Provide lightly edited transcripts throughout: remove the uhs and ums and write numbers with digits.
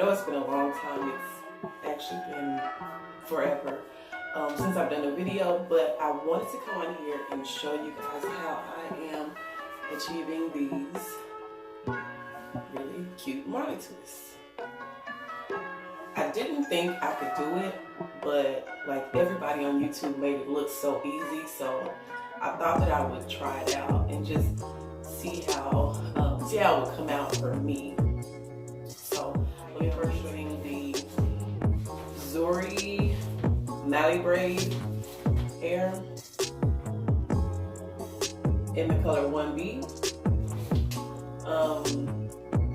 know it's been a long time. It's actually been forever since I've done a video, but I wanted to come on here and show you guys how I am achieving these really cute Marley twists. I didn't think I could do it, but like everybody on YouTube made it look so easy, so I thought that I would try it out and just see how it would come out for me. So we're first showing the Zuri Marley braid hair in the color 1B.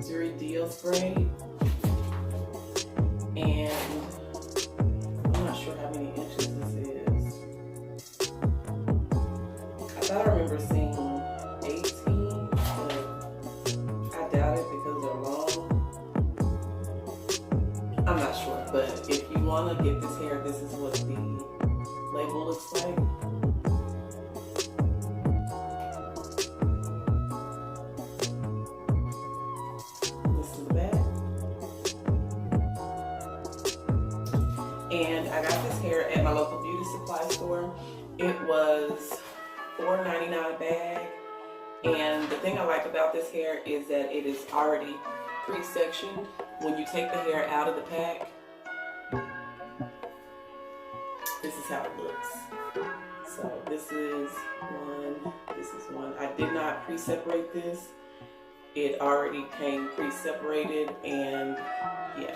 Zuri Deals braid, and I'm not sure how many inches this is. I thought I remember seeing 18, but I doubt it because they're long. I'm not sure, but if you want to get this hair, this is what the label looks like. This is the back. And I got this hair at my local beauty supply store. It was $4.99 a bag. And the thing I like about this hair is that it is already pre-sectioned. When you take the hair out of the pack, this is how it looks. So this is one, this is one. I did not pre-separate this. It already came pre-separated, and yeah.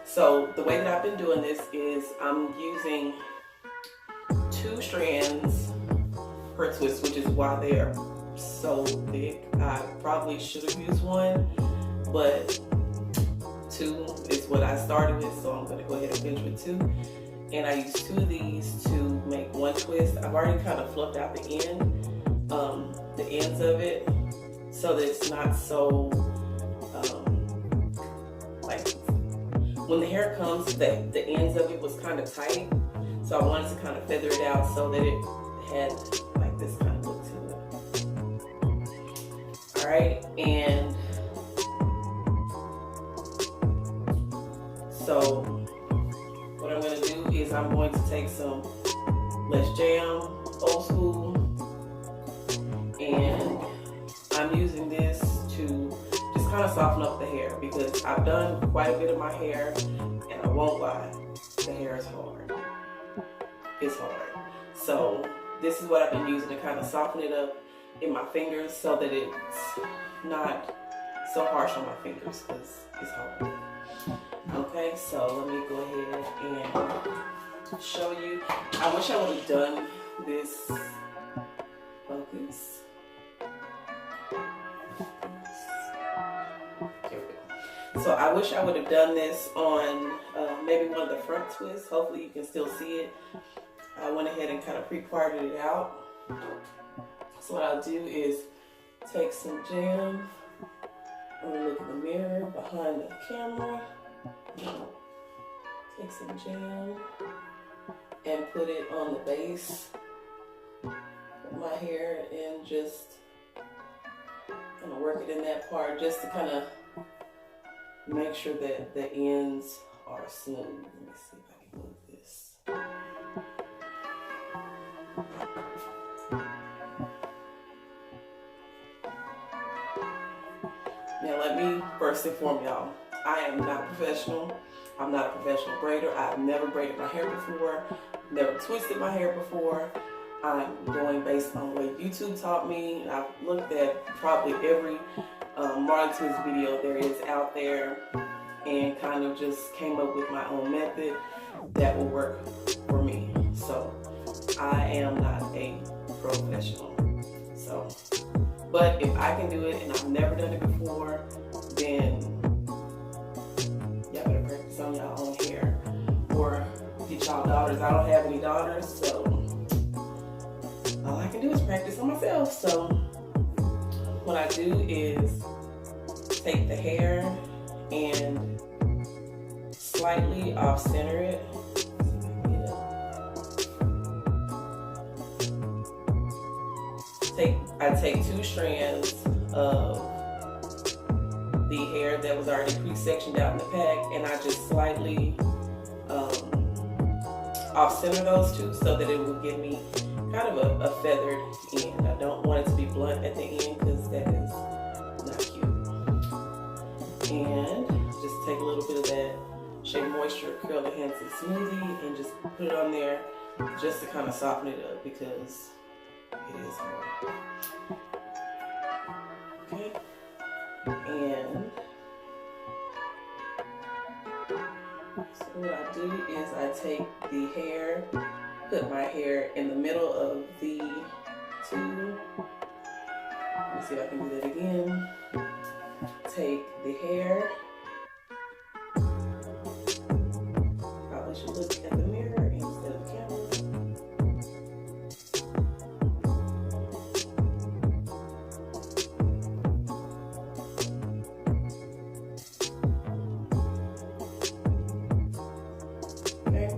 So the way that I've been doing this is I'm using 2 strands per twist, which is why they're so thick. I probably should have used 1, but 2 is what I started with, so I'm going to go ahead and finish with 2. And I used 2 of these to make 1 twist. I've already kind of fluffed out the ends of it, so that it's not so like when the hair comes, the ends of it was kind of tight. So I wanted to kind of feather it out so that it had like this kind of look to it. All right, and so what I'm going to do is I'm going to take some Let's Jam Old School, and I'm using this to just kind of soften up the hair because I've done quite a bit of my hair, and I won't lie, the hair is hard. It's hard. So this is what I've been using to kind of soften it up in my fingers so that it's not so harsh on my fingers because it's hard. Okay, so let me go ahead and show you. I wish I would have done this focus. Here we go. So I wish I would have done this on maybe one of the front twists. Hopefully you can still see it. I went ahead and kind of pre-parted it out. So what I'll do is take some jam. I'm gonna look in the mirror behind the camera. Take some jam and put it on the base of my hair and just kind of work it in that part just to kind of make sure that the ends are smooth. Let me see if I can move this. Now let me first inform y'all, I am not professional. I'm not a professional braider. I've never braided my hair before, never twisted my hair before. I'm going based on what YouTube taught me. I've looked at probably every Marley twist video there is out there and kind of just came up with my own method that will work for me. So I am not a professional. So, but if I can do it and I've never done it before, then y'all better practice on y'all own hair or get y'all daughters. I don't have any daughters, so all I can do is practice on myself. So what I do is take the hair and slightly off center it. I take 2 strands of the hair that was already pre-sectioned out in the pack, and I just slightly off-center those two so that it will give me kind of a feathered end. I don't want it to be blunt at the end because that is not cute. And just take a little bit of that Shea Moisture Curl Enhancing Smoothie and just put it on there just to kind of soften it up because it is hard. Okay. And so what I do is I take the hair, put my hair in the middle of the two. Let me see if I can do that again. Take the hair. Probably should look at the mirror instead of the camera. Okay,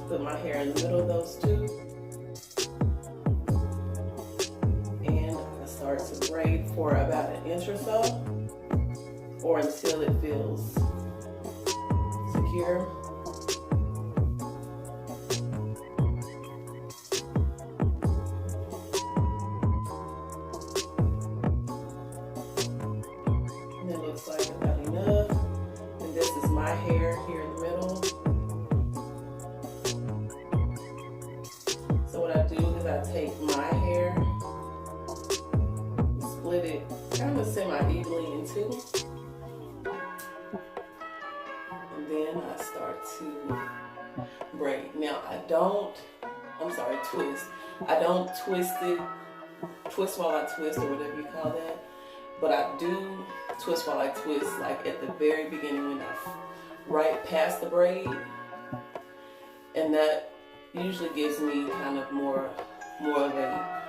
put my hair in the middle of those two. And I start to braid for about an inch or so, or until it feels secure. And it looks like about enough. And this is my hair here in the middle. So what I do is I take my hair, split it kind of semi-evenly in two. Then I start to braid. Now twist. I don't twist while I twist or whatever you call that, but I do twist while I twist, like at the very beginning when I right past the braid, and that usually gives me kind of more of a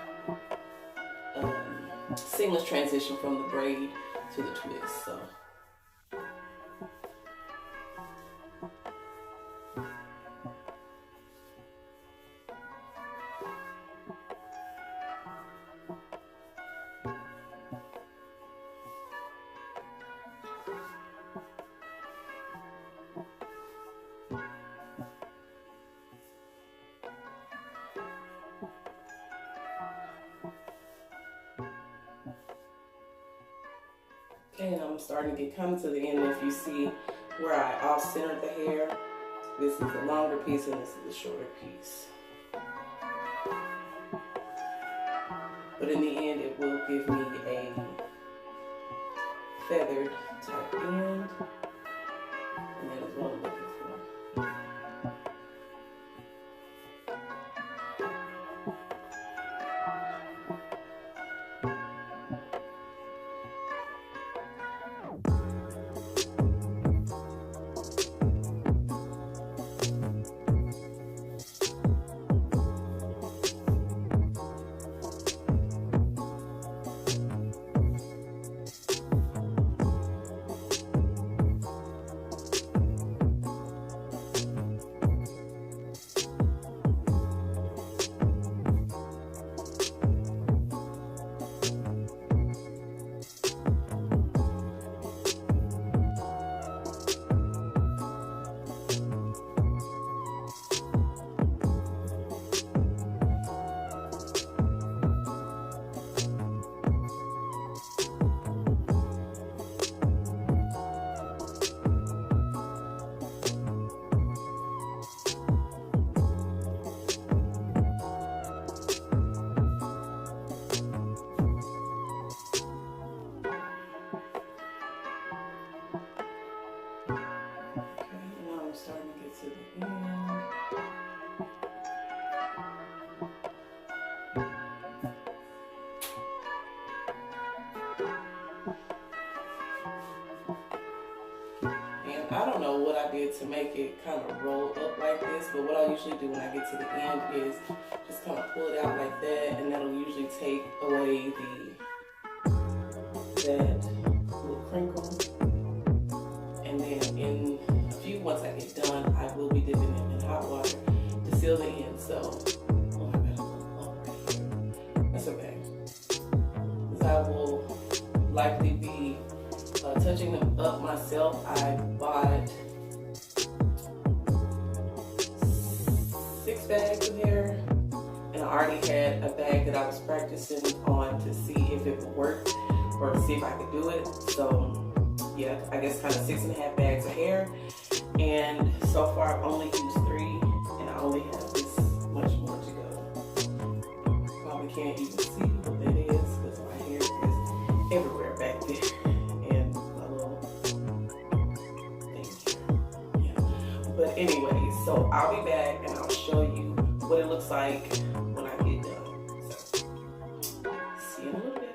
seamless transition from the braid to the twist. So. And I'm starting to come to the end. If you see where I off-centered the hair, this is the longer piece and this is the shorter piece. But in the end, it will give me a feathered type end, and that is what I'm looking for. I don't know what I did to make it kind of roll up like this, but what I usually do when I get to the end is just kind of pull it out like that, and that'll usually take away that little crinkle. And then once I get done, I will be dipping it in hot water to seal the end. So, oh, I got a little lump right here. That's okay, because I will likely be touching them had a bag that I was practicing on to see if it would work or see if I could do it. So yeah, I guess kind of 6.5 bags of hair. And so far I've only used 3 and I only have this much more to go. Probably can't even see what that is because my hair is everywhere back there. And my little thing here. Yeah. But anyway, so I'll be back and I'll show you what it looks like when I get done. So, see you in a little bit.